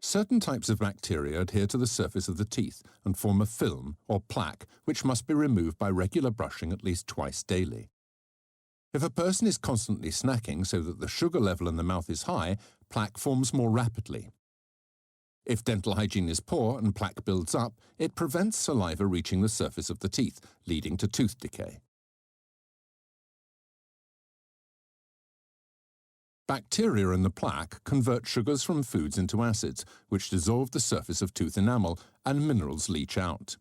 Certain types of bacteria adhere to the surface of the teeth and form a film or plaque which must be removed by regular brushing at least twice daily. If a person is constantly snacking so that the sugar level in the mouth is high, plaque forms more rapidly. If dental hygiene is poor and plaque builds up, it prevents saliva reaching the surface of the teeth, leading to tooth decay. Bacteria in the plaque convert sugars from foods into acids, which dissolve the surface of tooth enamel, and minerals leach out.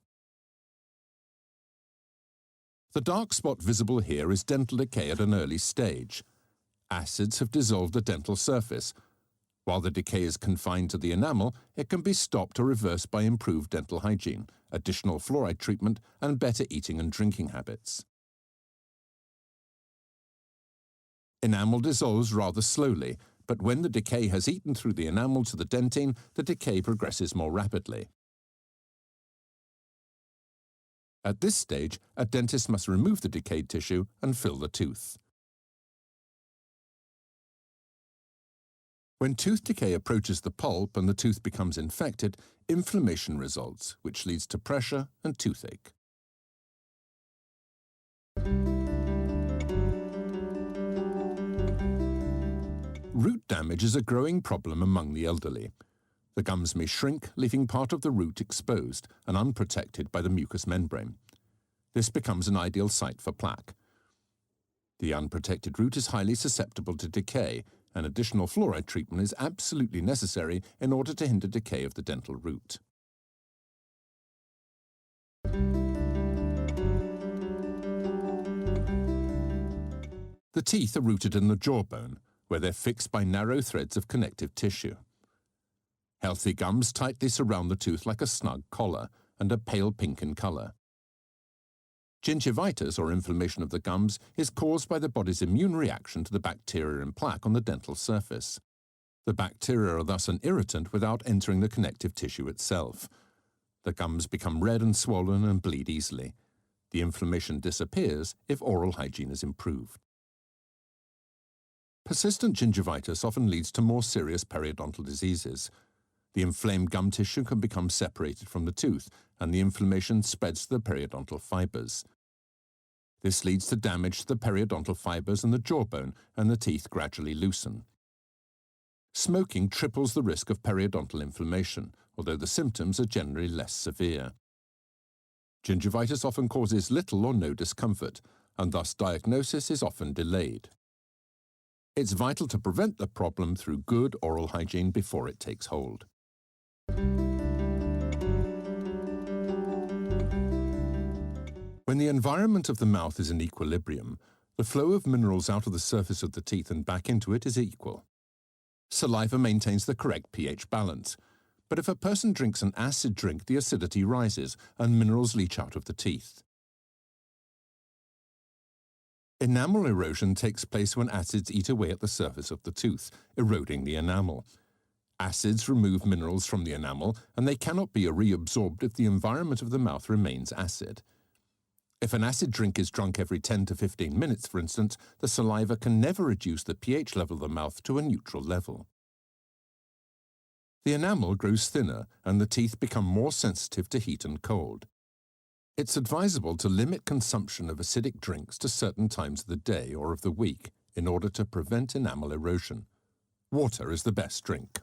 The dark spot visible here is dental decay at an early stage. Acids have dissolved the dental surface. While the decay is confined to the enamel, it can be stopped or reversed by improved dental hygiene, additional fluoride treatment, and better eating and drinking habits. Enamel dissolves rather slowly, but when the decay has eaten through the enamel to the dentine, the decay progresses more rapidly. At this stage, a dentist must remove the decayed tissue and fill the tooth. When tooth decay approaches the pulp and the tooth becomes infected, inflammation results, which leads to pressure and toothache. Root damage is a growing problem among the elderly. The gums may shrink, leaving part of the root exposed and unprotected by the mucous membrane. This becomes an ideal site for plaque. The unprotected root is highly susceptible to decay, and additional fluoride treatment is absolutely necessary in order to hinder decay of the dental root. The teeth are rooted in the jawbone, where they're fixed by narrow threads of connective tissue. Healthy gums tightly surround the tooth like a snug collar and are pale pink in color. Gingivitis, or inflammation of the gums, is caused by the body's immune reaction to the bacteria and plaque on the dental surface. The bacteria are thus an irritant without entering the connective tissue itself. The gums become red and swollen and bleed easily. The inflammation disappears if oral hygiene is improved. Persistent gingivitis often leads to more serious periodontal diseases. The inflamed gum tissue can become separated from the tooth, and the inflammation spreads to the periodontal fibers. This leads to damage to the periodontal fibers and the jawbone, and the teeth gradually loosen. Smoking triples the risk of periodontal inflammation, although the symptoms are generally less severe. Gingivitis often causes little or no discomfort, and thus diagnosis is often delayed. It's vital to prevent the problem through good oral hygiene before it takes hold. When the environment of the mouth is in equilibrium, the flow of minerals out of the surface of the teeth and back into it is equal. Saliva maintains the correct pH balance, but if a person drinks an acid drink, the acidity rises and minerals leach out of the teeth. Enamel erosion takes place when acids eat away at the surface of the tooth, eroding the enamel. Acids remove minerals from the enamel, and they cannot be reabsorbed if the environment of the mouth remains acid. If an acid drink is drunk every 10 to 15 minutes, for instance, the saliva can never reduce the pH level of the mouth to a neutral level. The enamel grows thinner, and the teeth become more sensitive to heat and cold. It's advisable to limit consumption of acidic drinks to certain times of the day or of the week in order to prevent enamel erosion. Water is the best drink.